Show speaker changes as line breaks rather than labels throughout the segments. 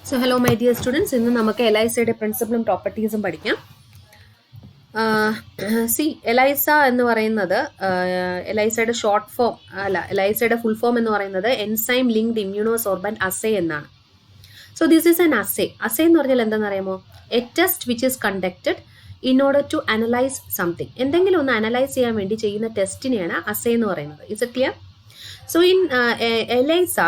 So hello my dear students, ഇന്ന് നമുക്ക് എലൈസയുടെ പ്രിൻസിപ്പിളും പ്രോപ്പർട്ടീസും പഠിക്കാം. എലൈസ എന്ന് പറയുന്നത് എലൈസയുടെ ഷോർട്ട് ഫോം എലൈസയുടെ ഫുൾ ഫോം എന്ന് പറയുന്നത് എൻസൈം ലിങ്ക്ഡ് ഇമ്മ്യൂണോസോർബന്റ് അസേ എന്നാണ്. So this is an assay. Assay എന്ന് പറഞ്ഞാൽ എന്താണെന്ന് അറിയാമോ? A test which is conducted in order to analyse something. എന്തെങ്കിലും ഒന്ന് അനലൈസ് ചെയ്യാൻ വേണ്ടി ചെയ്യുന്ന ടെസ്റ്റിനെയാണ് അസേ എന്ന് പറയുന്നത്. Is it clear? So in ELISA,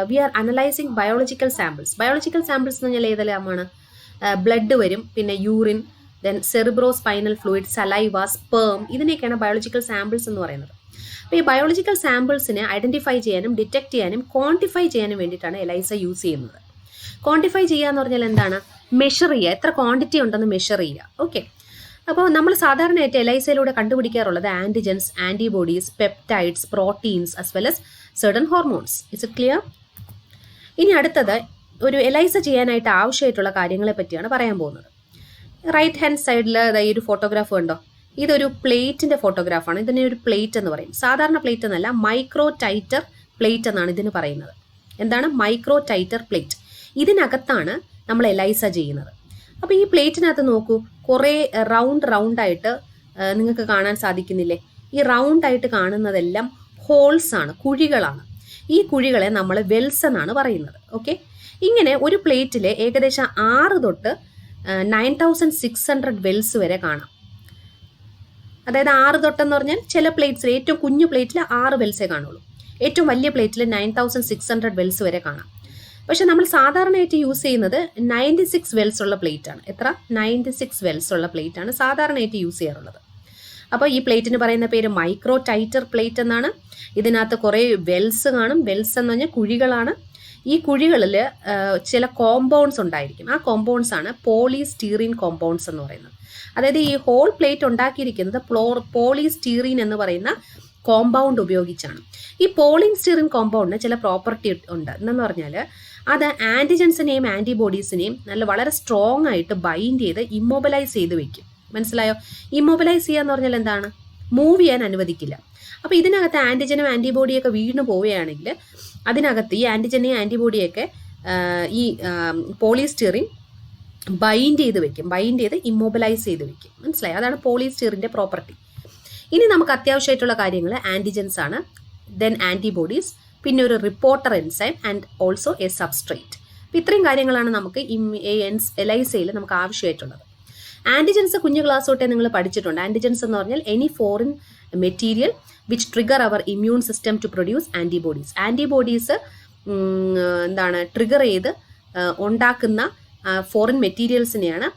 we are analyzing biological samples. Biological samples എന്ന് പറഞ്ഞാൽ ഏതെല്ലാമാണ്? ബ്ലഡ് വരും, പിന്നെ urine, then cerebrospinal fluid, saliva, sperm, ഇതിനെയൊക്കെയാണ് ബയോളജിക്കൽ സാമ്പിൾസ് എന്ന് പറയുന്നത്. അപ്പോൾ ഈ ബയോളജിക്കൽ സാമ്പിൾസിനെ ഐഡൻറ്റിഫൈ ചെയ്യാനും ഡിറ്റക്ട് ചെയ്യാനും ക്വാണ്ടിഫൈ ചെയ്യാനും വേണ്ടിയിട്ടാണ് എലൈസ യൂസ് ചെയ്യുന്നത്. ക്വാണ്ടിഫൈ ചെയ്യുക എന്ന് പറഞ്ഞാൽ എന്താണ്? മെഷർ ചെയ്യുക, എത്ര ക്വാണ്ടിറ്റി ഉണ്ടെന്ന് മെഷർ ചെയ്യുക. ഓക്കെ, അപ്പോൾ നമ്മൾ സാധാരണയായിട്ട് എലൈസയിലൂടെ കണ്ടുപിടിക്കാറുള്ളത് antigens, antibodies, peptides, proteins as well as certain hormones. Is it clear? ഇനി അടുത്തത് ഒരു എലൈസ ചെയ്യാനായിട്ട് ആവശ്യമായിട്ടുള്ള കാര്യങ്ങളെ പറ്റിയാണ് പറയാൻ പോകുന്നത്. റൈറ്റ് ഹാൻഡ് സൈഡിൽ ഈ ഒരു ഫോട്ടോഗ്രാഫ് കണ്ടോ? ഇതൊരു പ്ലേറ്റിൻ്റെ ഫോട്ടോഗ്രാഫാണ്. ഇതിനെ ഒരു പ്ലേറ്റ് എന്ന് പറയും. സാധാരണ പ്ലേറ്റ് എന്നല്ല, മൈക്രോ ടൈറ്റർ പ്ലേറ്റ് എന്നാണ് ഇതിന് പറയുന്നത്. എന്താണ് മൈക്രോ ടൈറ്റർ പ്ലേറ്റ്? ഇതിനകത്താണ് നമ്മൾ എലൈസ ചെയ്യുന്നത്. അപ്പോൾ ഈ പ്ലേറ്റിനകത്ത് നോക്കൂ, കുറേ റൗണ്ടായിട്ട് നിങ്ങൾക്ക് കാണാൻ സാധിക്കുന്നില്ലേ? ഈ റൗണ്ടായിട്ട് കാണുന്നതെല്ലാം ഹോൾസ് ആണ്, കുഴികളാണ്. ഈ കുഴികളെ നമ്മൾ വെൽസ് എന്നാണ് പറയുന്നത്. ഓക്കെ, ഇങ്ങനെ ഒരു പ്ലേറ്റിൽ ഏകദേശം 6 തൊട്ട് 9600 വെൽസ് വരെ കാണാം. അതായത് 6 തൊട്ടെന്ന് പറഞ്ഞാൽ ചില പ്ലേറ്റ്സിൽ, ഏറ്റവും കുഞ്ഞു പ്ലേറ്റിൽ 6 വെൽസേ കാണുള്ളൂ. ഏറ്റവും വലിയ പ്ലേറ്റിൽ 9600 വെൽസ് വരെ കാണാം. പക്ഷെ നമ്മൾ സാധാരണയായിട്ട് യൂസ് ചെയ്യുന്നത് 96 വെൽസ് ഉള്ള പ്ലേറ്റ് ആണ്. എത്ര? 96 വെൽസ് ഉള്ള പ്ലേറ്റ് ആണ് സാധാരണയായിട്ട് യൂസ് ചെയ്യാറുള്ളത്. അപ്പോൾ ഈ പ്ലേറ്റിന് പറയുന്ന പേര് മൈക്രോ ടൈറ്റർ പ്ലേറ്റ് എന്നാണ്. ഇതിനകത്ത് കുറേ വെൽസ് കാണും. വെൽസ് എന്ന് പറഞ്ഞാൽ കുഴികളാണ്. ഈ കുഴികളിൽ ചില കോമ്പൗണ്ട്സ് ഉണ്ടായിരിക്കും. ആ കോമ്പൗണ്ട്സ് ആണ് പോളിസ്റ്റീറീൻ കോമ്പൗണ്ട്സ് എന്ന് പറയുന്നത്. അതായത് ഈ ഹോൾ പ്ലേറ്റ് ഉണ്ടാക്കിയിരിക്കുന്നത് പോളിസ്റ്റീറീൻ എന്ന് പറയുന്ന കോമ്പൗണ്ട് ഉപയോഗിച്ചാണ്. ഈ പോളിസ്റ്റീറിൻ കോമ്പൗണ്ടിന് ചില പ്രോപ്പർട്ടി ഉണ്ട്. എന്നു പറഞ്ഞാൽ അത് ആൻറ്റിജൻസിനെയും ആൻറ്റിബോഡീസിനെയും വളരെ സ്ട്രോങ് ആയിട്ട് ബൈൻഡ് ചെയ്ത് ഇമ്മൊബിലൈസ് ചെയ്ത് വെക്കും. മനസ്സിലായോ? ഇമ്മൊബിലൈസ് ചെയ്യുക എന്ന് പറഞ്ഞാൽ എന്താണ്? മൂവ് ചെയ്യാൻ അനുവദിക്കില്ല. അപ്പോൾ ഇതിനകത്ത് ആൻറ്റിജനും ആൻറ്റിബോഡിയൊക്കെ വീണ് പോവുകയാണെങ്കിൽ അതിനകത്ത് ഈ ആൻറ്റിജനെയും ആൻറ്റിബോഡിയൊക്കെ ഈ പോളിസ്റ്റീറിൻ ബൈൻഡ് ചെയ്ത് വെക്കും. ബൈൻഡ് ചെയ്ത് ഇമ്മൊബിലൈസ് ചെയ്ത് വെക്കും. മനസ്സിലായോ? അതാണ് പോളിസ്റ്റീറിൻ്റെ പ്രോപ്പർട്ടി. ഇനി നമുക്ക് അത്യാവശ്യമായിട്ടുള്ള കാര്യങ്ങൾ ആൻറ്റിജൻസ് ആണ്, ദെൻ ആൻറ്റിബോഡീസ്, പിന്നെ ഒരു reporter enzyme and also A substrate. അപ്പോൾ ഇത്രയും കാര്യങ്ങളാണ് നമുക്ക് എലൈസയിൽ നമുക്ക് ആവശ്യമായിട്ടുള്ളത്. ആൻറ്റിജൻസ് കുഞ്ഞു ക്ലാസ് തൊട്ടേ നിങ്ങൾ പഠിച്ചിട്ടുണ്ട്. ആൻറ്റിജൻസ് എന്ന് പറഞ്ഞാൽ any foreign material which trigger our immune system to produce antibodies. Antibodies trigger ചെയ്ത് ഉണ്ടാക്കുന്ന ഫോറിൻ മെറ്റീരിയൽസിനെയാണ്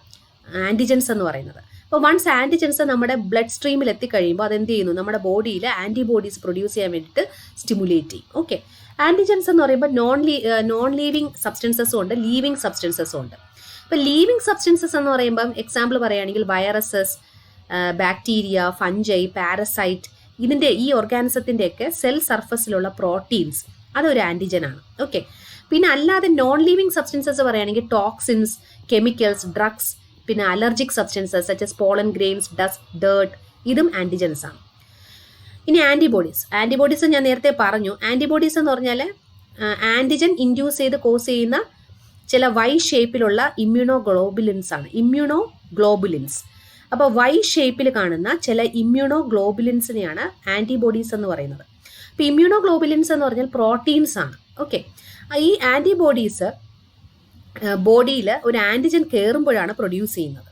ആൻറ്റിജൻസ് എന്ന് പറയുന്നത്. അപ്പോൾ വൺസ് ആൻറ്റിജൻസ് നമ്മുടെ ബ്ലഡ് സ്ട്രീമിൽ എത്തിക്കഴിയുമ്പോൾ അതെന്ത് ചെയ്യുന്നു? നമ്മുടെ ബോഡിയിൽ ആൻറ്റിബോഡീസ് പ്രൊഡ്യൂസ് ചെയ്യാൻ വേണ്ടിയിട്ട് സ്റ്റിമുലേറ്റ് ചെയ്യും. ഓക്കെ, ആൻറ്റിജൻസ് എന്ന് പറയുമ്പോൾ നോൺ ലീവിങ് സബ്സ്റ്റൻസസും ഉണ്ട്, ലീവിങ് സബ്സ്റ്റൻസസും ഉണ്ട്. ഇപ്പോൾ ലീവിങ് സബ്സ്റ്റൻസസ് എന്ന് പറയുമ്പം എക്സാമ്പിൾ പറയുകയാണെങ്കിൽ വൈറസസ്, ബാക്ടീരിയ, ഫഞ്ചൈ, പാരസൈറ്റ്, ഈ ഓർഗാനിസത്തിൻ്റെയൊക്കെ സെൽ സർഫസിലുള്ള പ്രോട്ടീൻസ്, അതൊരു ആൻറ്റിജനാണ്. ഓക്കെ, പിന്നെ അല്ലാതെ നോൺ ലീവിങ് സബ്സ്റ്റൻസസ് പറയുകയാണെങ്കിൽ ടോക്സിൻസ്, കെമിക്കൽസ്, ഡ്രഗ്സ്, പിന്നെ allergic substances such as pollen grains, dust, dirt, ഇതും ആൻറ്റിജൻസ് ആണ്. ഇനി ആൻറ്റിബോഡീസ് ഞാൻ നേരത്തെ പറഞ്ഞു. ആൻറ്റിബോഡീസ് എന്ന് പറഞ്ഞാൽ ആൻറ്റിജൻ ഇൻഡ്യൂസ് ചെയ്ത് കോസ് ചെയ്യുന്ന ചില വൈ ഷേപ്പിലുള്ള ഇമ്മ്യൂണോഗ്ലോബുലിൻസ് ആണ്. ഇമ്മ്യൂണോഗ്ലോബുലിൻസ്. അപ്പോൾ വൈ ഷേപ്പിൽ കാണുന്ന ചില ഇമ്മ്യൂണോഗ്ലോബുലിൻസിനെയാണ് ആൻറ്റിബോഡീസ് എന്ന് പറയുന്നത്. അപ്പോൾ ഇമ്മ്യൂണോഗ്ലോബുലിൻസ് എന്ന് പറഞ്ഞാൽ പ്രോട്ടീൻസ് ആണ്. ഓക്കെ, ഈ ആൻറ്റിബോഡീസ് ബോഡിയിൽ ഒരു ആൻറ്റിജൻ കയറുമ്പോഴാണ് പ്രൊഡ്യൂസ് ചെയ്യുന്നത്.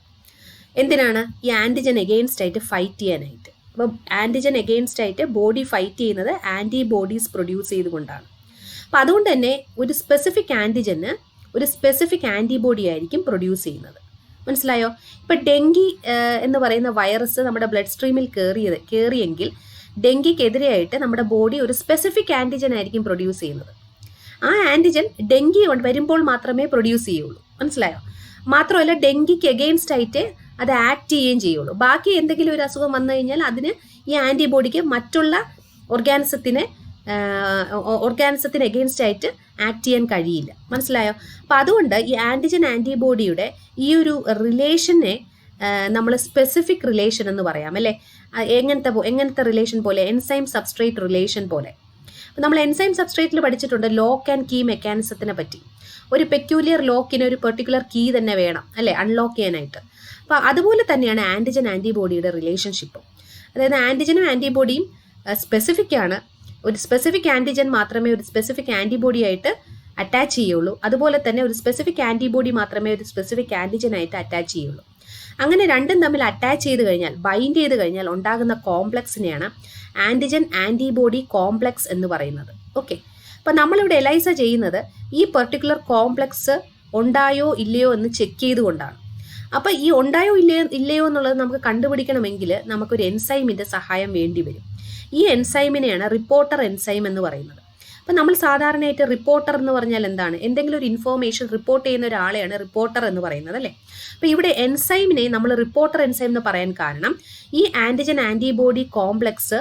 എന്തിനാണ്? ഈ ആൻറ്റിജൻ എഗെയിൻസ്റ്റ് ആയിട്ട് ഫൈറ്റ് ചെയ്യാനായിട്ട്. അപ്പോൾ ആൻറ്റിജൻ എഗെയിൻസ്റ്റ് ആയിട്ട് ബോഡി ഫൈറ്റ് ചെയ്യുന്നത് ആൻറ്റിബോഡീസ് പ്രൊഡ്യൂസ് ചെയ്തുകൊണ്ടാണ്. അപ്പോൾ അതുകൊണ്ട് തന്നെ ഒരു സ്പെസിഫിക് ആൻറ്റിജന് ഒരു സ്പെസിഫിക് ആൻറ്റിബോഡി ആയിരിക്കും പ്രൊഡ്യൂസ് ചെയ്യുന്നത്. മനസ്സിലായോ? ഇപ്പോൾ ഡെങ്കി എന്ന് പറയുന്ന വൈറസ് നമ്മുടെ ബ്ലഡ് സ്ട്രീമിൽ കയറിയെങ്കിൽ ഡെങ്കിക്കെതിരെയായിട്ട് നമ്മുടെ ബോഡി ഒരു സ്പെസിഫിക് ആൻറ്റിജൻ ആയിരിക്കും പ്രൊഡ്യൂസ് ചെയ്യുന്നത്. ആ ആൻറ്റിജൻ ഡെങ്കി വരുമ്പോൾ മാത്രമേ പ്രൊഡ്യൂസ് ചെയ്യുള്ളൂ. മനസ്സിലായോ? മാത്രമല്ല ഡെങ്കിക്ക് എഗെയിൻസ്റ്റ് ആയിട്ട് അത് ആക്ട് ചെയ്യുകയും ചെയ്യുള്ളൂ. ബാക്കി എന്തെങ്കിലും ഒരു അസുഖം വന്നു കഴിഞ്ഞാൽ അതിന് ഈ ആൻറ്റിബോഡിക്ക് മറ്റുള്ള ഓർഗാനിസത്തിന് എഗെയിൻസ്റ്റ് ആയിട്ട് ആക്ട് ചെയ്യാൻ കഴിയില്ല. മനസ്സിലായോ? അപ്പോൾ അതുകൊണ്ട് ഈ ആൻറ്റിജൻ ആൻറ്റിബോഡിയുടെ ഈ ഒരു റിലേഷനെ നമ്മൾ സ്പെസിഫിക് റിലേഷൻ എന്ന് പറയാം അല്ലേ? എങ്ങനത്തെ റിലേഷൻ പോലെ? എൻസൈം സബ്സ്ട്രേറ്റ് റിലേഷൻ പോലെ. നമ്മൾ എൻസൈം സബ്സ്ട്രേറ്റിൽ പഠിച്ചിട്ടുണ്ട് ലോക്ക് ആൻഡ് കീ മെക്കാനിസത്തിനെ പറ്റി. ഒരു പെക്യൂലിയർ ലോക്കിന് ഒരു പെർട്ടിക്കുലർ കീ തന്നെ വേണം അല്ലേ അൺലോക്ക് ചെയ്യാനായിട്ട്. അപ്പോൾ അതുപോലെ തന്നെയാണ് ആൻറ്റിജൻ ആൻറ്റിബോഡിയുടെ റിലേഷൻഷിപ്പും. അതായത് ആൻറ്റിജനും ആൻറ്റിബോഡിയും സ്പെസിഫിക് ആണ്. ഒരു സ്പെസിഫിക് ആൻറ്റിജൻ മാത്രമേ ഒരു സ്പെസിഫിക് ആൻറ്റിബോഡി ആയിട്ട് അറ്റാച്ച് ചെയ്യുള്ളൂ. അതുപോലെ തന്നെ ഒരു സ്പെസിഫിക് ആൻറ്റിബോഡി മാത്രമേ ഒരു സ്പെസിഫിക് ആൻറ്റിജൻ ആയിട്ട് അറ്റാച്ച് ചെയ്യുള്ളൂ. അങ്ങനെ രണ്ടും തമ്മിൽ അറ്റാച്ച് ചെയ്ത് കഴിഞ്ഞാൽ, ബൈൻഡ് ചെയ്ത് കഴിഞ്ഞാൽ ഉണ്ടാകുന്ന കോംപ്ലക്സിനെയാണ് ആൻറ്റിജൻ ആൻറ്റിബോഡി കോംപ്ലക്സ് എന്ന് പറയുന്നത്. ഓക്കെ, അപ്പം നമ്മളിവിടെ എലൈസ ചെയ്യുന്നത് ഈ പെർട്ടിക്കുലർ കോംപ്ലക്സ് ഉണ്ടായോ ഇല്ലയോ എന്ന് ചെക്ക് ചെയ്തുകൊണ്ടാണ്. അപ്പോൾ ഈ ഉണ്ടായോ ഇല്ലയോ എന്നുള്ളത് നമുക്ക് കണ്ടുപിടിക്കണമെങ്കിൽ നമുക്കൊരു എൻസൈമിൻ്റെ സഹായം വേണ്ടി വരും. ഈ എൻസൈമിനെയാണ് റിപ്പോർട്ടർ എൻസൈം എന്ന് പറയുന്നത്. അപ്പം നമ്മൾ സാധാരണയായിട്ട് റിപ്പോർട്ടർ എന്ന് പറഞ്ഞാൽ എന്താണ്? എന്തെങ്കിലും ഒരു ഇൻഫോർമേഷൻ റിപ്പോർട്ട് ചെയ്യുന്ന ഒരാളെയാണ് റിപ്പോർട്ടർ എന്ന് പറയുന്നത് അല്ലേ. അപ്പോൾ ഇവിടെ എൻസൈമിനെ നമ്മൾ റിപ്പോർട്ടർ എൻസൈം എന്ന് പറയാൻ കാരണം ഈ ആൻറ്റിജൻ ആൻറ്റിബോഡി കോംപ്ലക്സ്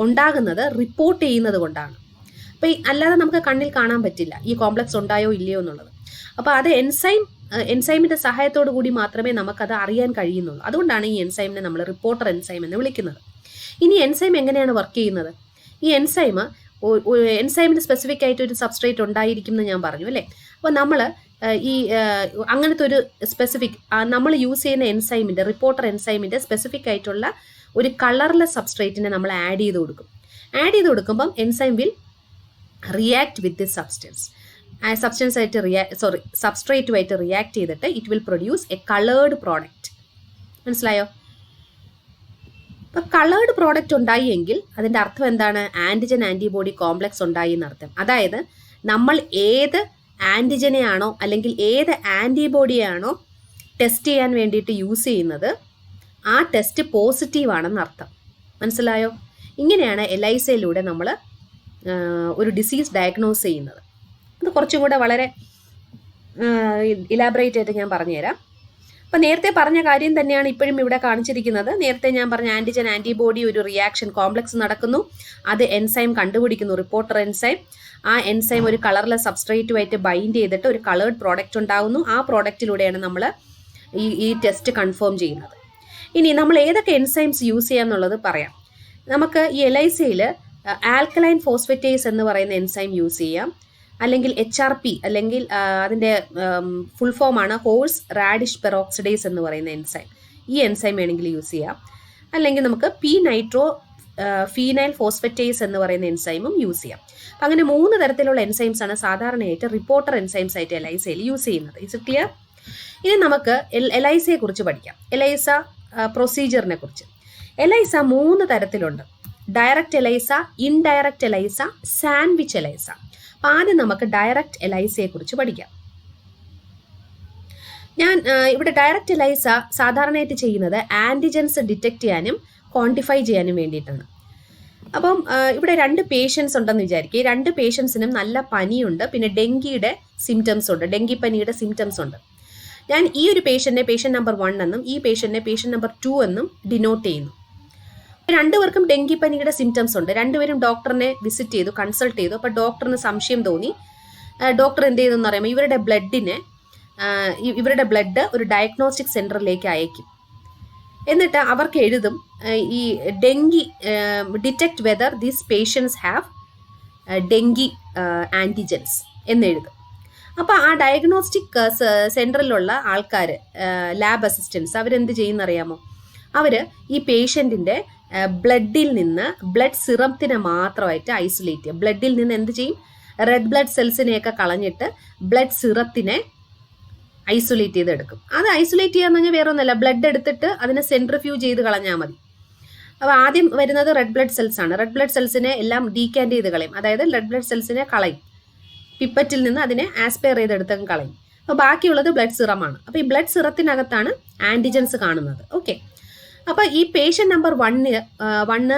ഉണ്ടാകുന്നത് റിപ്പോർട്ട് ചെയ്യുന്നത് കൊണ്ടാണ്. അപ്പോൾ അല്ലാതെ നമുക്ക് കണ്ണിൽ കാണാൻ പറ്റില്ല ഈ കോംപ്ലക്സ് ഉണ്ടായോ ഇല്ലയോ എന്നുള്ളത്. അപ്പോൾ അത് എൻസൈമിൻ്റെ സഹായത്തോടു കൂടി മാത്രമേ നമുക്കത് അറിയാൻ കഴിയുന്നുള്ളൂ. അതുകൊണ്ടാണ് ഈ എൻസൈമിനെ നമ്മൾ റിപ്പോർട്ടർ എൻസൈം എന്ന് വിളിക്കുന്നത്. ഇനി എൻസൈം എങ്ങനെയാണ് വർക്ക് ചെയ്യുന്നത്? ഈ എൻസൈമിന് സ്പെസിഫിക് ആയിട്ട് ഒരു സബ്സ്ട്രേറ്റ് ഉണ്ടായിരിക്കും എന്ന് ഞാൻ പറഞ്ഞു അല്ലേ. അപ്പോൾ നമ്മൾ ഈ അങ്ങനത്തെ ഒരു സ്പെസിഫിക് നമ്മൾ യൂസ് ചെയ്യുന്ന എൻസൈമിൻ്റെ റിപ്പോർട്ടർ എൻസൈമിൻ്റെ സ്പെസിഫിക് ആയിട്ടുള്ള ഒരു കളർലെസ് സബ്സ്ട്രേറ്റിനെ നമ്മൾ ആഡ് ചെയ്ത് കൊടുക്കും. ആഡ് ചെയ്ത് കൊടുക്കുമ്പം enzyme will react with this സബ്സ്ട്രേറ്റുമായിട്ട് റിയാക്ട് ചെയ്തിട്ട് it will produce a coloured product. മനസ്സിലായോ? അപ്പോൾ കളേർഡ് പ്രോഡക്റ്റ് ഉണ്ടായി എങ്കിൽ അതിൻ്റെ അർത്ഥം എന്താണ്? ആൻറ്റിജൻ ആൻറ്റിബോഡി കോംപ്ലക്സ് ഉണ്ടായി എന്നർത്ഥം. അതായത് നമ്മൾ ഏത് ആൻറ്റിജനെയാണോ അല്ലെങ്കിൽ ഏത് ആൻറ്റിബോഡിയാണോ ടെസ്റ്റ് ചെയ്യാൻ വേണ്ടിയിട്ട് യൂസ് ചെയ്യുന്നത് ആ ടെസ്റ്റ് പോസിറ്റീവ് ആണെന്ന് അർത്ഥം. മനസ്സിലായോ? ഇങ്ങനെയാണ് എലൈസയിലൂടെ നമ്മൾ ഒരു ഡിസീസ് ഡയഗ്നോസ് ചെയ്യുന്നത്. അത് കുറച്ചും കൂടെ വളരെ ഇലാബറേറ്റ് ആയിട്ട് ഞാൻ പറഞ്ഞുതരാം. അപ്പോൾ നേരത്തെ പറഞ്ഞ കാര്യം തന്നെയാണ് ഇപ്പോഴും ഇവിടെ കാണിച്ചിരിക്കുന്നത്. നേരത്തെ ഞാൻ പറഞ്ഞ ആൻറ്റിജൻ ആൻറ്റിബോഡി ഒരു റിയാക്ഷൻ കോംപ്ലക്സ് നടക്കുന്നു, അത് എൻസൈം കണ്ടുപിടിക്കുന്നു, റിപ്പോർട്ടർ എൻസൈം. ആ എൻസൈം ഒരു കളർലെസ് സബ്സ്ട്രേറ്റുമായിട്ട് ബൈൻഡ് ചെയ്തിട്ട് ഒരു കളേർഡ് പ്രോഡക്റ്റ് ഉണ്ടാകുന്നു. ആ പ്രോഡക്റ്റിലൂടെയാണ് നമ്മൾ ഈ ടെസ്റ്റ് കൺഫേം ചെയ്യുന്നത്. ഇനി നമ്മൾ ഏതൊക്കെ എൻസൈംസ് യൂസ് ചെയ്യാം എന്നുള്ളത് പറയാം. നമുക്ക് ഈ എലൈസയിൽ ആൽക്കലൈൻ ഫോസ്ഫേറ്റേസ് എന്ന് പറയുന്ന എൻസൈം യൂസ് ചെയ്യാം, അല്ലെങ്കിൽ HRP അല്ലെങ്കിൽ അതിൻ്റെ ഫുൾ ഫോമാണ് ഹോഴ്സ് റാഡിഷ് പെറോക്സിഡേസ് എന്ന് പറയുന്ന എൻസൈം. ഈ എൻസൈം വേണമെങ്കിൽ യൂസ് ചെയ്യാം. അല്ലെങ്കിൽ നമുക്ക് P-നൈട്രോ ഫീനൈൽ ഫോസ്ഫേറ്റേസ് എന്ന് പറയുന്ന എൻസൈമും യൂസ് ചെയ്യാം. അങ്ങനെ 3 തരത്തിലുള്ള എൻസൈംസ് ആണ് സാധാരണയായിട്ട് റിപ്പോർട്ടർ എൻസൈംസ് ആയിട്ട് എലൈസയിൽ യൂസ് ചെയ്യുന്നത്. Is it clear? ഇനി നമുക്ക് എലൈസയെ കുറിച്ച് പഠിക്കാം. എലൈസ പ്രൊസീജിയറിനെ കുറിച്ച്. എലൈസ 3 തരത്തിലുണ്ട്: direct ELISA, indirect ELISA, sandwich ELISA. അപ്പം ആദ്യം നമുക്ക് ഡയറക്റ്റ് എലൈസയെ കുറിച്ച് പഠിക്കാം. ഞാൻ ഇവിടെ ഡയറക്റ്റ് എലൈസ സാധാരണയായിട്ട് ചെയ്യുന്നത് ആൻറ്റിജൻസ് ഡിറ്റക്ട് ചെയ്യാനും ക്വാണ്ടിഫൈ ചെയ്യാനും വേണ്ടിയിട്ടാണ്. അപ്പം ഇവിടെ 2 പേഷ്യൻസ് ഉണ്ടെന്ന് വിചാരിക്കുക. ഈ 2 പേഷ്യൻസിനും നല്ല പനിയുണ്ട്, പിന്നെ ഡെങ്കിയുടെ സിംറ്റംസ് ഉണ്ട്, ഡെങ്കിപ്പനിയുടെ സിംറ്റംസ് ഉണ്ട്. ഞാൻ ഈ ഒരു പേഷ്യൻറ്റിനെ പേഷ്യൻ്റ് നമ്പർ 1 എന്നും ഈ പേഷ്യൻറ്റിനെ പേഷ്യൻ്റ് നമ്പർ 2 എന്നും ഡിനോട്ട് ചെയ്യുന്നു. 2 പേർക്കും ഡെങ്കിപ്പനിയുടെ സിംറ്റംസ് ഉണ്ട്. 2 പേരും ഡോക്ടറിനെ വിസിറ്റ് ചെയ്തു, കൺസൾട്ട് ചെയ്തു. അപ്പോൾ ഡോക്ടറിന് സംശയം തോന്നി. ഡോക്ടർ എന്ത് ചെയ്തെന്ന് പറയുമ്പോൾ ഇവരുടെ ബ്ലഡ് ഒരു ഡയഗ്നോസ്റ്റിക് സെൻറ്ററിലേക്ക് അയക്കും. എന്നിട്ട് അവർക്ക് എഴുതും ഈ dengue detect whether these patients have dengue antigens എന്നെഴുതും. അപ്പോൾ ആ ഡയഗ്നോസ്റ്റിക് സെൻറ്ററിലുള്ള ആൾക്കാർ, ലാബ് അസിസ്റ്റൻസ്, അവരെന്ത് ചെയ്യുന്നറിയാമോ? അവർ ഈ പേഷ്യൻറ്റിൻ്റെ ബ്ലഡിൽ നിന്ന് ബ്ലഡ് സിറത്തിനെ മാത്രമായിട്ട് ഐസൊലേറ്റ് ചെയ്യുക. ബ്ലഡിൽ നിന്ന് എന്ത് ചെയ്യും? റെഡ് ബ്ലഡ് സെൽസിനെയൊക്കെ കളഞ്ഞിട്ട് ബ്ലഡ് സിറത്തിനെ ഐസൊലേറ്റ് ചെയ്തെടുക്കും. അത് ഐസൊലേറ്റ് ചെയ്യാന്ന് പറഞ്ഞാൽ വേറെ ഒന്നുമല്ല, ബ്ലഡ് എടുത്തിട്ട് അതിനെ സെൻട്രിഫ്യൂജ് ചെയ്ത് കളഞ്ഞാൽ മതി. അപ്പോൾ ആദ്യം വരുന്നത് റെഡ് ബ്ലഡ് സെൽസ് ആണ്. റെഡ് ബ്ലഡ് സെൽസിനെ എല്ലാം ഡീകാൻഡ് ചെയ്ത് കളയും. അതായത് റെഡ് ബ്ലഡ് സെൽസിനെ കളയും, പിപ്പറ്റിൽ നിന്ന് അതിനെ ആസ്പയർ ചെയ്തെടുത്തും കളയും. അപ്പോൾ ബാക്കിയുള്ളത് ബ്ലഡ് സിറമാണ്. അപ്പോൾ ഈ ബ്ലഡ് സിറത്തിനകത്താണ് ആൻറ്റിജൻസ് കാണുന്നത്. ഓക്കെ, അപ്പോൾ ഈ പേഷ്യൻ്റ് നമ്പർ 1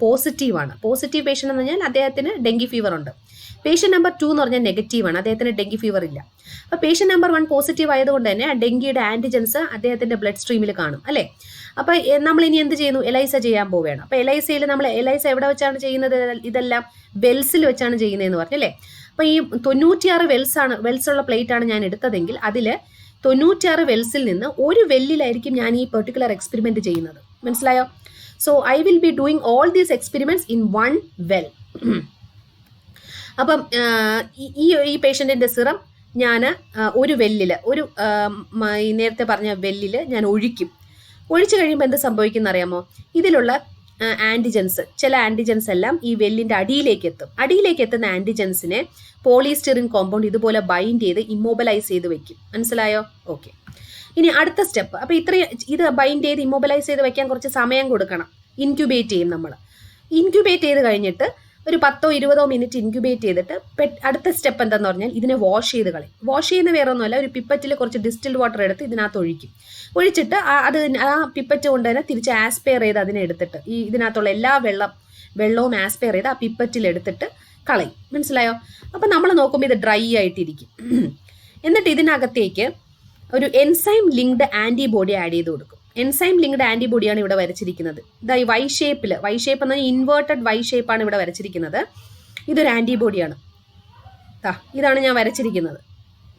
പോസിറ്റീവാണ്. പോസിറ്റീവ് പേഷ്യൻ്റ് എന്ന് പറഞ്ഞാൽ അദ്ദേഹത്തിന് ഡെങ്കി ഫീവർ ഉണ്ട്. പേഷ്യൻ്റ് നമ്പർ 2 എന്ന് പറഞ്ഞാൽ നെഗറ്റീവാണ്, അദ്ദേഹത്തിന് ഡെങ്കി ഫീവർ ഇല്ല. അപ്പോൾ പേഷ്യൻ്റ് നമ്പർ 1 പോസിറ്റീവ് ആയതുകൊണ്ട് തന്നെ ഡെങ്കിയുടെ ആൻറ്റിജൻസ് അദ്ദേഹത്തിൻ്റെ ബ്ലഡ് സ്ട്രീമിൽ കാണും അല്ലേ. അപ്പോൾ നമ്മൾ ഇനി എന്ത് ചെയ്യുന്നു? എലൈസ ചെയ്യാൻ പോവുകയാണ്. അപ്പോൾ എലൈസയിൽ നമ്മൾ എലൈസ എവിടെ വെച്ചാണ് ചെയ്യുന്നത്? ഇതെല്ലാം വെൽസിൽ വെച്ചാണ് ചെയ്യുന്നതെന്ന് പറഞ്ഞല്ലേ. അപ്പോൾ ഈ 96 വെൽസുള്ള പ്ലേറ്റാണ് ഞാൻ എടുത്തതെങ്കിൽ അതിൽ 96 വെൽസിൽ നിന്ന് ഒരു വെല്ലിലായിരിക്കും ഞാൻ ഈ പെർട്ടിക്കുലർ എക്സ്പെരിമെൻറ്റ് ചെയ്യുന്നത്. മനസ്സിലായോ? So I will be doing all these experiments in 1 well. അപ്പം ഈ പേഷ്യൻറ്റിൻ്റെ സിറം ഞാൻ ഒരു വെല്ലിൽ ഈ നേരത്തെ പറഞ്ഞ വെല്ലിൽ ഞാൻ ഒഴിച്ചു കഴിയുമ്പോൾ എന്ത് സംഭവിക്കുന്ന അറിയാമോ? ഇതിലുള്ള ആൻറ്റിജൻസ്, ചില ആൻറ്റിജൻസ് എല്ലാം ഈ വെല്ലിൻ്റെ അടിയിലേക്ക് എത്തുന്ന ആൻറ്റിജൻസിനെ പോളിസ്റ്ററിൻ കോമ്പൗണ്ട് ഇതുപോലെ ബൈൻഡ് ചെയ്ത് ഇമ്മൊബിലൈസ് ചെയ്ത് വെക്കും. മനസ്സിലായോ? ഓക്കെ. ഇനി അടുത്ത സ്റ്റെപ്പ്. അപ്പോൾ ഇത് ബൈൻഡ് ചെയ്ത് ഇമ്മൊബിലൈസ് ചെയ്ത് വെക്കാൻ കുറച്ച് സമയം കൊടുക്കണം. ഇൻക്യുബേറ്റ് ചെയ്യും നമ്മൾ. ഇൻക്യുബേറ്റ് ചെയ്ത് കഴിഞ്ഞിട്ട് ഒരു 10-20 മിനിറ്റ് ഇൻക്യുബേറ്റ് ചെയ്തിട്ട് അടുത്ത സ്റ്റെപ്പ് എന്താണെന്ന് പറഞ്ഞാൽ ഇതിനെ വാഷ് ചെയ്ത് കളയും. വാഷ് ചെയ്യുന്ന വേറെ ഒന്നുമല്ല, ഒരു പിപ്പറ്റിൽ കുറച്ച് ഡിസ്റ്റിൽഡ് വാട്ടർ എടുത്ത് ഇതിനകത്ത് ഒഴിച്ചിട്ട് ആ പിപ്പറ്റ് കൊണ്ട് തന്നെ തിരിച്ച് ആസ്പെയർ ചെയ്ത് അതിനെ എടുത്തിട്ട് ഇതിനകത്തുള്ള എല്ലാ വെള്ളവും ആസ്പെയർ ചെയ്ത് ആ പിപ്പറ്റിൽ എടുത്തിട്ട് കളയും. മനസ്സിലായോ? അപ്പം നമ്മൾ നോക്കുമ്പോൾ ഇത് ഡ്രൈ ആയിട്ടിരിക്കും. എന്നിട്ട് ഇതിനകത്തേക്ക് ഒരു എൻസൈം ലിങ്ക്ഡ് ആൻറ്റിബോഡി ആഡ് ചെയ്ത് കൊടുക്കും. എൻസൈം ലിങ്ക്ഡ് ആൻറ്റിബോഡിയാണ് ഇവിടെ വരച്ചിരിക്കുന്നത്. ഇതാ ഈ വൈ ഷേപ്പ് എന്ന് പറഞ്ഞാൽ ഇൻവേർട്ടഡ് വൈ ഷേപ്പാണ് ഇവിടെ വരച്ചിരിക്കുന്നത്. ഇതൊരു ആൻറ്റിബോഡിയാണ്. ഇതാണ് ഞാൻ വരച്ചിരിക്കുന്നത്.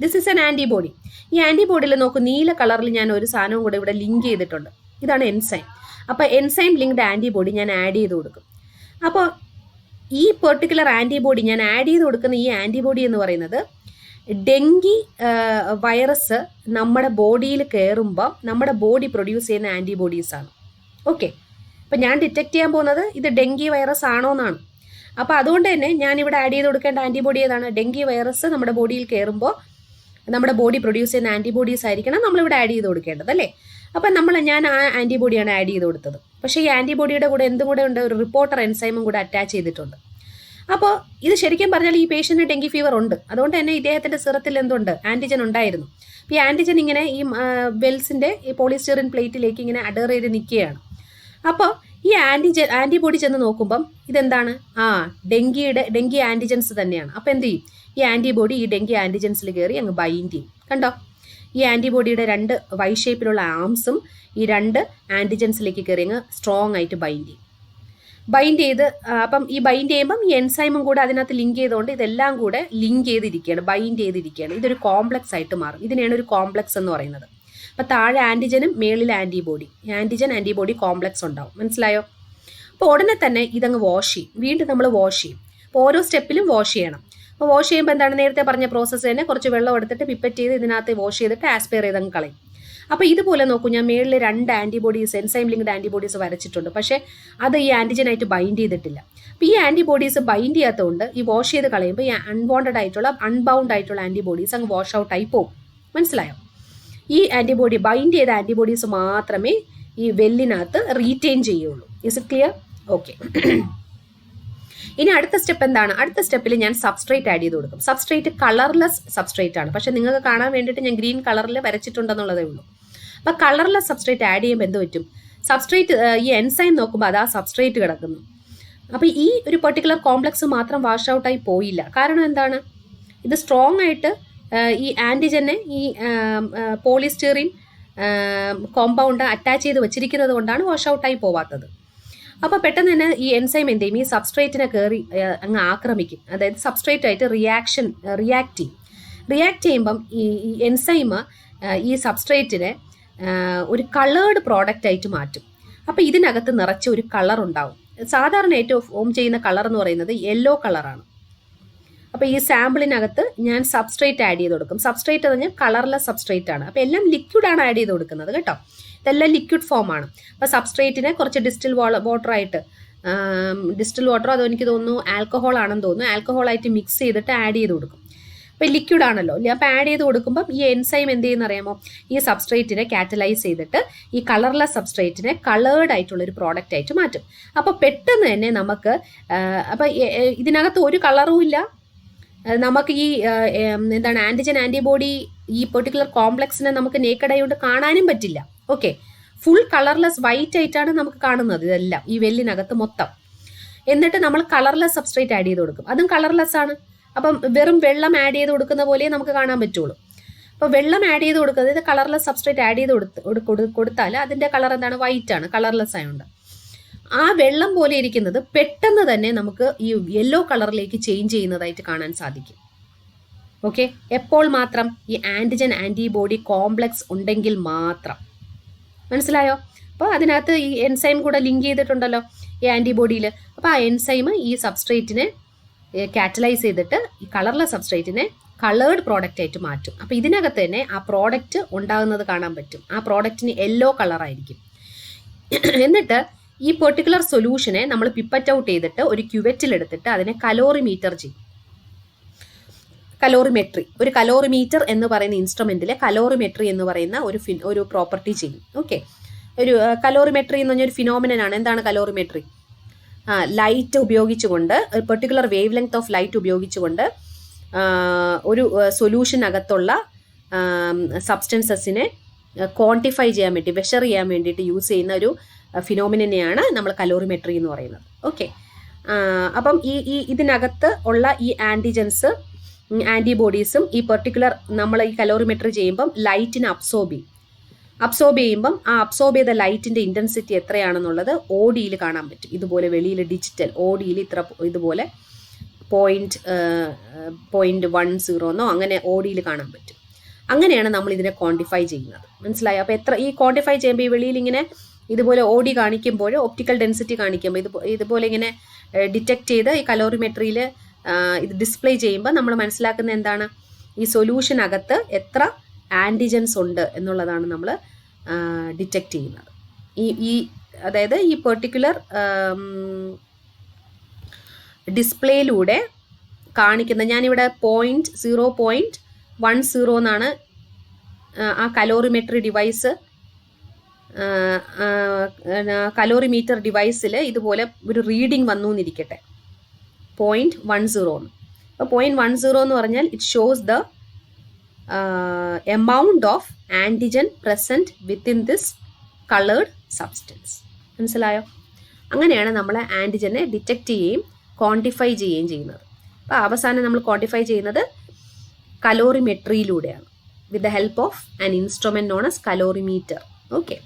This is an antibody. ഈ ആൻറ്റിബോഡിയിൽ നോക്കൂ, നീല കളറിൽ ഞാൻ ഒരു സാധനവും കൂടെ ഇവിടെ ലിങ്ക് ചെയ്തിട്ടുണ്ട്. ഇതാണ് എൻസൈം. അപ്പോൾ എൻസൈം ലിങ്ക്ഡ് ആൻറ്റിബോഡി ഞാൻ ആഡ് ചെയ്ത് കൊടുക്കും. അപ്പോൾ ഈ പെർട്ടിക്കുലർ ആൻറ്റിബോഡി ഞാൻ ആഡ് ചെയ്ത് കൊടുക്കുന്ന ഈ ആൻറ്റിബോഡി എന്ന് പറയുന്നത് ഡെങ്കി വൈറസ് നമ്മുടെ ബോഡിയിൽ കയറുമ്പോൾ നമ്മുടെ ബോഡി പ്രൊഡ്യൂസ് ചെയ്യുന്ന ആൻറ്റിബോഡീസാണ്. ഓക്കെ. അപ്പം ഞാൻ ഡിറ്റക്ട് ചെയ്യാൻ പോകുന്നത് ഇത് ഡെങ്കി വൈറസ് ആണോ എന്നാണ്. അപ്പോൾ അതുകൊണ്ട് തന്നെ ഞാനിവിടെ ആഡ് ചെയ്ത് കൊടുക്കേണ്ട ആൻറ്റിബോഡി ഏതാണ്? ഡെങ്കി വൈറസ് നമ്മുടെ ബോഡിയിൽ കയറുമ്പോൾ നമ്മുടെ ബോഡി പ്രൊഡ്യൂസ് ചെയ്യുന്ന ആൻറ്റിബോഡീസ് ആയിരിക്കണം നമ്മളിവിടെ ആഡ് ചെയ്ത് കൊടുക്കേണ്ടത്, അല്ലേ? അപ്പം ഞാൻ ആ ആൻറ്റിബോഡിയാണ് ആഡ് ചെയ്ത് കൊടുത്തത്. പക്ഷേ ഈ ആൻറ്റിബോഡിയുടെ കൂടെ എന്തും കൂടെ ഉണ്ട്? ഒരു റിപ്പോർട്ടർ എൻസൈമും കൂടെ അറ്റാച്ച് ചെയ്തിട്ടുണ്ട്. അപ്പോൾ ഇത് ശരിക്കും പറഞ്ഞാൽ ഈ പേഷ്യൻറ്റിന് ഡെങ്കി ഫീവർ ഉണ്ട്. അതുകൊണ്ട് തന്നെ ഇദ്ദേഹത്തിൻ്റെ സിറത്തിൽ എന്തുണ്ട്? ആൻറ്റിജൻ ഉണ്ടായിരുന്നു. അപ്പോൾ ഈ ആൻറ്റിജൻ ഇങ്ങനെ ഈ വെൽസിൻ്റെ ഈ പോളിസ്റ്ററിൻ പ്ലേറ്റിലേക്ക് ഇങ്ങനെ അഡർ ചെയ്ത് നിൽക്കുകയാണ്. അപ്പോൾ ഈ ആൻറ്റിബോഡി ചെന്ന് നോക്കുമ്പം ഇതെന്താണ്? ഡെങ്കി ആൻറ്റിജൻസ് തന്നെയാണ്. അപ്പോൾ എന്ത് ചെയ്യും? ഈ ആൻറ്റിബോഡി ഈ ഡെങ്കി ആൻറ്റിജൻസിൽ കയറി അങ്ങ് ബൈൻഡ് ചെയ്യും. കണ്ടോ? ഈ ആൻറ്റിബോഡിയുടെ 2 വൈ ഷേപ്പിലുള്ള ആംസും ഈ 2 ആൻറ്റിജൻസിലേക്ക് കയറി അങ്ങ് സ്ട്രോങ് ആയിട്ട് ബൈൻഡ് ചെയ്ത് അപ്പം ഈ ബൈൻഡ് ചെയ്യുമ്പം ഈ എൻസൈമും കൂടെ അതിനകത്ത് ലിങ്ക് ചെയ്തുകൊണ്ട് ഇതെല്ലാം കൂടെ ലിങ്ക് ചെയ്തിരിക്കുകയാണ്, ബൈൻഡ് ചെയ്തിരിക്കുകയാണ്. ഇതൊരു കോംപ്ലക്സ് ആയിട്ട് മാറും. ഇതിനെയാണ് ഒരു കോംപ്ലക്സ് എന്ന് പറയുന്നത്. അപ്പം താഴെ ആൻറ്റിജനും മേളിൽ ആൻറ്റിജൻ ആൻറ്റിബോഡി കോംപ്ലക്സ് ഉണ്ടാവും. മനസ്സിലായോ? അപ്പോൾ ഉടനെ തന്നെ ഇതങ്ങ് വാഷ് ചെയ്യും. വീണ്ടും നമ്മൾ വാഷ് ചെയ്യും. അപ്പോൾ ഓരോ സ്റ്റെപ്പിലും വാഷ് ചെയ്യണം. അപ്പോൾ വാഷ് ചെയ്യുമ്പോൾ എന്താണ്? നേരത്തെ പറഞ്ഞ പ്രോസസ്സ് തന്നെ. കുറച്ച് വെള്ളം എടുത്തിട്ട് പിപ്പറ്റ് ചെയ്ത് ഇതിനകത്ത് വാഷ് ചെയ്തിട്ട് ആസ്പെയർ ചെയ്തങ്ങ് കളയും. അപ്പോൾ ഇതുപോലെ നോക്കൂ, ഞാൻ മേളിൽ 2 ആൻറ്റിബോഡീസ് എൻസൈം ലിങ്ക്ഡ് ആൻറ്റിബോഡീസ് വരച്ചിട്ടുണ്ട്. പക്ഷേ അത് ഈ ആൻറ്റിജനായിട്ട് ബൈൻഡ് ചെയ്തിട്ടില്ല. അപ്പോൾ ഈ ആൻറ്റിബോഡീസ് ബൈൻഡ് ചെയ്യാത്തതുകൊണ്ട് ഈ വാഷ് ചെയ്ത് കളയുമ്പോൾ ഈ അൺബൗണ്ട് ആയിട്ടുള്ള ആൻറ്റിബോഡീസ് അങ്ങ് വാഷ് ഔട്ട് ആയി പോകും. മനസ്സിലായോ? ഈ ബൈൻഡ് ചെയ്ത ആൻറ്റിബോഡീസ് മാത്രമേ ഈ വെല്ലിനകത്ത് റീറ്റെയിൻ ചെയ്യുള്ളൂ. Is it clear? ഓക്കെ. ഇനി അടുത്ത സ്റ്റെപ്പ് എന്താണ്? അടുത്ത സ്റ്റെപ്പിൽ ഞാൻ സബ്സ്ട്രേറ്റ് ആഡ് ചെയ്ത് കൊടുക്കും. സബ്സ്ട്രേറ്റ് കളർലെസ് സബ്സ്ട്രേറ്റ് ആണ്. പക്ഷേ നിങ്ങൾക്ക് കാണാൻ വേണ്ടിയിട്ട് ഞാൻ ഗ്രീൻ കളറിൽ വരച്ചിട്ടുണ്ടെന്നുള്ളതേ ഉള്ളൂ. അപ്പോൾ കളർലെസ് സബ്സ്ട്രേറ്റ് ആഡ് ചെയ്യുമ്പോൾ എന്ത് പറ്റും? സബ്സ്ട്രേറ്റ് ഈ എൻസൈം നോക്കുമ്പോൾ അത് ആ സബ്സ്ട്രേറ്റ് കിടക്കുന്നു. അപ്പോൾ ഈ ഒരു പെർട്ടിക്കുലർ കോംപ്ലക്സ് മാത്രം വാഷ് ഔട്ടായി പോയില്ല. കാരണം എന്താണ്? ഇത് സ്ട്രോങ് ആയിട്ട് ഈ ആൻറ്റിജനെ ഈ പോളിസ്റ്റീറിൻ കോമ്പൗണ്ട് അറ്റാച്ച് ചെയ്ത് വെച്ചിരിക്കുന്നത് കൊണ്ടാണ് വാഷ് ഔട്ടായി പോവാത്തത്. അപ്പോൾ പെട്ടെന്ന് തന്നെ ഈ എൻസൈം എന്ത് ചെയ്യും? ഈ സബ്സ്ട്രേറ്റിനെ കയറി അങ്ങ് ആക്രമിക്കും. അതായത് സബ്സ്ട്രേറ്റായിട്ട് റിയാക്ട് ചെയ്യുമ്പം ഈ എൻസൈം ഈ സബ്സ്ട്രേറ്റിനെ ഒരു കളേർഡ് പ്രോഡക്റ്റ് ആയിട്ട് മാറ്റും. അപ്പോൾ ഇതിനകത്ത് നിറച്ച് ഒരു കളർ ഉണ്ടാവും. സാധാരണ ഏറ്റവും ഫോം ചെയ്യുന്ന കളർ എന്ന് പറയുന്നത് യെല്ലോ കളറാണ്. അപ്പോൾ ഈ സാമ്പിളിനകത്ത് ഞാൻ സബ്സ്ട്രേറ്റ് ആഡ് ചെയ്ത് കൊടുക്കും. സബ്സ്ട്രേറ്റ് എന്ന് പറഞ്ഞാൽ കളർലെസ് സബ്സ്ട്രേറ്റ് ആണ്. അപ്പോൾ എല്ലാം ലിക്വിഡാണ് ആഡ് ചെയ്ത് കൊടുക്കുന്നത് കേട്ടോ. ഇതെല്ലാം ലിക്വിഡ് ഫോമാണ്. അപ്പോൾ സബ്സ്ട്രേറ്റിനെ കുറച്ച് ഡിസ്റ്റിൽ വാട്ടറോ അതോ എനിക്ക് തോന്നുന്നു ആൽക്കഹോൾ ആണെന്ന് തോന്നുന്നു, ആൽക്കഹോളായിട്ട് മിക്സ് ചെയ്തിട്ട് ആഡ് ചെയ്ത് കൊടുക്കും. അപ്പോൾ ലിക്വിഡ് ആണല്ലോ. അപ്പോൾ ആഡ് ചെയ്ത് കൊടുക്കുമ്പം ഈ എൻസൈം എന്ത് ചെയ്യുന്ന അറിയാമോ? ഈ സബ്സ്ട്രേറ്റിനെ കാറ്റലൈസ് ചെയ്തിട്ട് ഈ കളർലെസ് സബ്സ്ട്രേറ്റിനെ കളേർഡ് ആയിട്ടുള്ളൊരു പ്രോഡക്റ്റ് ആയിട്ട് മാറ്റും. അപ്പോൾ പെട്ടെന്ന് തന്നെ നമുക്ക് അപ്പോൾ ഇതിനകത്ത് ഒരു കളറും ഇല്ല. നമുക്ക് ഈ എന്താണ് ആൻറ്റിജൻ ആൻറ്റിബോഡി ഈ പെർട്ടിക്കുലർ കോംപ്ലക്സിനെ നമുക്ക് നേക്കഡ് ആയതുകൊണ്ട് കാണാനും പറ്റില്ല. ഓക്കെ. ഫുൾ കളർലെസ് വൈറ്റ് ആയിട്ടാണ് നമുക്ക് കാണുന്നത് ഇതെല്ലാം ഈ വെല്ലിനകത്ത് മൊത്തം. എന്നിട്ട് നമ്മൾ കളർലെസ് സബ്സ്ട്രേറ്റ് ആഡ് ചെയ്ത് കൊടുക്കും. അതും കളർലെസ് ആണ്. അപ്പം വെറും വെള്ളം ആഡ് ചെയ്ത് കൊടുക്കുന്ന പോലെ നമുക്ക് കാണാൻ പറ്റുള്ളൂ. അപ്പോൾ വെള്ളം ആഡ് ചെയ്ത് കൊടുക്കുന്നത് കളർലെസ് സബ്സ്ട്രേറ്റ് ആഡ് ചെയ്ത് കൊടുത്താൽ അതിൻ്റെ കളർ എന്താണ്? വൈറ്റ് ആണ്, കളർലെസ് ആയതുകൊണ്ട്. ആ വെള്ളം പോലെ ഇരിക്കുന്നത് പെട്ടെന്ന് തന്നെ നമുക്ക് ഈ യെല്ലോ കളറിലേക്ക് ചേഞ്ച് ചെയ്യുന്നതായിട്ട് കാണാൻ സാധിക്കും. ഓക്കെ. എപ്പോൾ മാത്രം? ഈ ആൻറ്റിജൻ ആൻറ്റിബോഡി കോംപ്ലക്സ് ഉണ്ടെങ്കിൽ മാത്രം. മനസ്സിലായോ? അപ്പോൾ അതിനകത്ത് ഈ എൻസൈം കൂടെ ലിങ്ക് ചെയ്തിട്ടുണ്ടല്ലോ ഈ ആൻറ്റിബോഡിയിൽ. അപ്പോൾ ആ എൻസൈം ഈ സബ്സ്ട്രേറ്റിനെ കാറ്റലൈസ് ചെയ്തിട്ട് ഈ കളർലെസ് സബ്സ്ട്രേറ്റിനെ കളേർഡ് പ്രോഡക്റ്റ് ആയിട്ട് മാറ്റും. അപ്പോൾ ഇതിനകത്ത് തന്നെ ആ പ്രോഡക്റ്റ് ഉണ്ടാകുന്നത് കാണാൻ പറ്റും. ആ പ്രോഡക്റ്റിന് യെല്ലോ കളറായിരിക്കും. എന്നിട്ട് ഈ പെർട്ടിക്കുലർ സൊല്യൂഷനെ നമ്മൾ പിപ്പറ്റ് ഔട്ട് ചെയ്തിട്ട് ഒരു ക്യുവറ്റിൽ എടുത്തിട്ട് അതിനെ കലോറിമീറ്റർ ചെയ്യും. കലോറിമെട്രി, ഒരു കലോറിമീറ്റർ എന്ന് പറയുന്ന ഇൻസ്ട്രുമെന്റിലെ കലോറിമെട്രി എന്ന് പറയുന്ന ഒരു പ്രോപ്പർട്ടി ചെയ്യും. ഓക്കെ, ഒരു കലോറിമെട്രി എന്ന് പറഞ്ഞ ഒരു ഫിനോമിനനാണ്. എന്താണ് കലോറിമെട്രി? ലൈറ്റ് ഉപയോഗിച്ചുകൊണ്ട്, ഒരു particular wave length of light ഉപയോഗിച്ചുകൊണ്ട് ഒരു സൊല്യൂഷനകത്തുള്ള സബ്സ്റ്റൻസസിനെ ക്വാണ്ടിഫൈ ചെയ്യാൻ വേണ്ടി, മെഷർ ചെയ്യാൻ വേണ്ടിയിട്ട് യൂസ് ചെയ്യുന്ന ഒരു ഫിനോമിനെയാണ് നമ്മൾ കലോറിമെട്രി എന്ന് പറയുന്നത്. ഓക്കെ, അപ്പം ഇതിനകത്ത് ഉള്ള ഈ ആൻറ്റിജൻസ്, ആൻറ്റിബോഡീസും ഈ പെർട്ടിക്കുലർ നമ്മൾ ഈ കലോറിമെട്രി ചെയ്യുമ്പം ലൈറ്റിനെ അബ്സോർബ് ചെയ്യുമ്പം ആ അബ്സോർബ് ചെയ്ത ലൈറ്റിൻ്റെ ഇൻറ്റൻസിറ്റി എത്രയാണെന്നുള്ളത് ODയിൽ കാണാൻ പറ്റും. ഇതുപോലെ വെളിയിൽ ഡിജിറ്റൽ ODയിൽ ഇതുപോലെ 0.10 അങ്ങനെ ODയിൽ കാണാൻ പറ്റും. അങ്ങനെയാണ് നമ്മൾ ഇതിനെ ക്വാണ്ടിഫൈ ചെയ്യുന്നത്. മനസ്സിലായോ? അപ്പോൾ ഈ ക്വാണ്ടിഫൈ ചെയ്യുമ്പോൾ ഈ വെളിയിൽ ഇങ്ങനെ ഇതുപോലെ OD കാണിക്കുമ്പോൾ, ഒപ്റ്റിക്കൽ ഡെൻസിറ്റി കാണിക്കുമ്പോൾ ഇതുപോലെ ഇങ്ങനെ ഡിറ്റക്ട് ചെയ്ത് ഈ കലോറിമെട്രിയിൽ ഇത് ഡിസ്പ്ലേ ചെയ്യുമ്പോൾ നമ്മൾ മനസ്സിലാക്കുന്ന എന്താണ്? ഈ സൊല്യൂഷനകത്ത് എത്ര ആൻറ്റിജൻസ് ഉണ്ട് എന്നുള്ളതാണ് നമ്മൾ ഡിറ്റക്ട് ചെയ്യുന്നത്. അതായത് ഈ പെർട്ടിക്കുലർ ഡിസ്പ്ലേയിലൂടെ കാണിക്കുന്ന, ഞാനിവിടെ 0.10 എന്നാണ് ആ കലോറിമെട്രി ഡിവൈസ്, കലോറിമീറ്റർ ഡിവൈസിൽ ഇതുപോലെ ഒരു റീഡിങ് വന്നു എന്നിരിക്കട്ടെ, 0.10. അപ്പോൾ 0.10 എന്ന് പറഞ്ഞാൽ it shows the amount of antigen present within this coloured substance. മനസ്സിലായോ? അങ്ങനെയാണ് നമ്മൾ ആൻറ്റിജനെ ഡിറ്റക്റ്റ് ചെയ്യുകയും ക്വാണ്ടിഫൈ ചെയ്യുകയും ചെയ്യുന്നത്. അപ്പോൾ അവസാനം നമ്മൾ ക്വാണ്ടിഫൈ ചെയ്യുന്നത് കലോറിമെട്രിയിലൂടെയാണ്, with the help of an instrument known as colorimeter. Okay,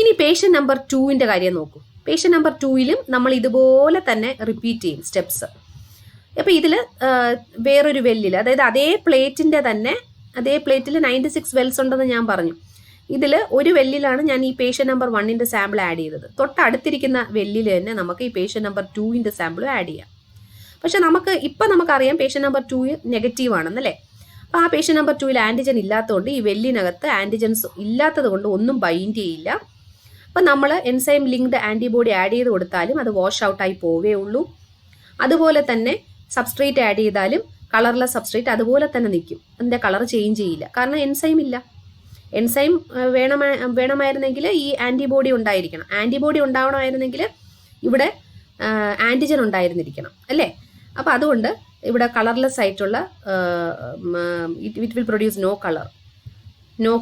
ഇനി പേഷ്യൻ്റ് നമ്പർ 2 കാര്യം നോക്കൂ. പേഷ്യൻ്റ് നമ്പർ 2 നമ്മൾ ഇതുപോലെ തന്നെ റിപ്പീറ്റ് ചെയ്യും സ്റ്റെപ്സ്. അപ്പോൾ ഇതിൽ വേറൊരു വെല്ലിൽ, അതായത് അതേ പ്ലേറ്റിൽ 96 വെൽസ് ഉണ്ടെന്ന് ഞാൻ പറഞ്ഞു. ഇതിൽ ഒരു വെല്ലിലാണ് ഞാൻ ഈ പേഷ്യൻ്റ് നമ്പർ 1 സാമ്പിൾ ആഡ് ചെയ്തത്. തൊട്ടടുത്തിരിക്കുന്ന വെല്ലിൽ തന്നെ നമുക്ക് ഈ പേഷ്യൻ്റ് നമ്പർ 2 സാമ്പിൾ ആഡ് ചെയ്യാം. പക്ഷെ നമുക്കറിയാം പേഷ്യൻ്റ് നമ്പർ 2 നെഗറ്റീവ് ആണെന്നല്ലേ. അപ്പോൾ ആ പേഷ്യൻ്റ് നമ്പർ 2 ആൻറ്റിജൻ ഇല്ലാത്തതുകൊണ്ട് ഈ വെല്ലിനകത്ത് ആൻറ്റിജൻസ് ഇല്ലാത്തത് കൊണ്ട് ഒന്നും ബൈൻഡ് ചെയ്യില്ല. അപ്പം നമ്മൾ എൻസൈം ലിങ്ക്ഡ് ആൻറ്റിബോഡി ആഡ് ചെയ്ത് കൊടുത്താലും അത് വാഷ് ഔട്ടായി പോവേ ഉള്ളൂ. അതുപോലെ തന്നെ സബ്സ്ട്രേറ്റ് ആഡ് ചെയ്താലും കളർലെസ് സബ്സ്ട്രേറ്റ് അതുപോലെ തന്നെ നിൽക്കും, അതിൻ്റെ കളർ ചേഞ്ച് ചെയ്യില്ല. കാരണം എൻസൈം ഇല്ല. എൻസൈം വേണമായിരുന്നെങ്കിൽ ഈ ആൻറ്റിബോഡി ഉണ്ടായിരിക്കണം. ആൻറ്റിബോഡി ഉണ്ടാവണമായിരുന്നെങ്കിൽ ഇവിടെ ആൻറ്റിജൻ ഉണ്ടായിരുന്നിരിക്കണം, അല്ലേ? അപ്പോൾ അതുകൊണ്ട് ഇവിടെ കളർലെസ് ആയിട്ടുള്ള it will produce no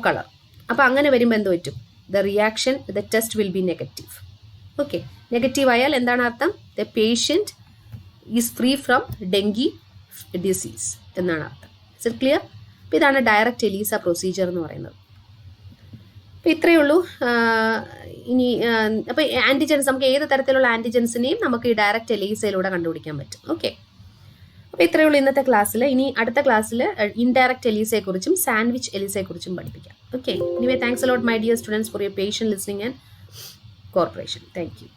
colour. അപ്പോൾ അങ്ങനെ വരുമ്പോൾ എന്ത് പറ്റും? The reaction the test will be negative. Okay, negative ആയാൽ എന്താണ് അർത്ഥം? The patient is free from dengue disease എന്നാണ് അർത്ഥം. Is it clear? അപ്പോൾ ഇതാണ് ഡയറക്റ്റ് എലീസ പ്രൊസീജിയർ എന്ന് പറയുന്നത്. അപ്പോൾ ഇത്രയേ ഉള്ളൂ. ഇനി അപ്പോൾ ആൻറ്റിജൻസ്, നമുക്ക് ഏത് തരത്തിലുള്ള ആൻറ്റിജൻസിനെയും നമുക്ക് ഈ ഡയറക്റ്റ് എലീസയിലൂടെ കണ്ടുപിടിക്കാൻ പറ്റും. ഓക്കെ, അപ്പോൾ ഇത്രയേ ഉള്ളൂ ഇന്നത്തെ ക്ലാസ്സിൽ. ഇനി അടുത്ത ക്ലാസ്സിൽ ഇൻഡയറക്റ്റ് എലീസയെക്കുറിച്ചും സാൻഡ്വിച്ച് എലീസയെക്കുറിച്ചും പഠിപ്പിക്കാം. Okay, anyway thanks uh lot my dear students for your patient listening and corporation. Thank you.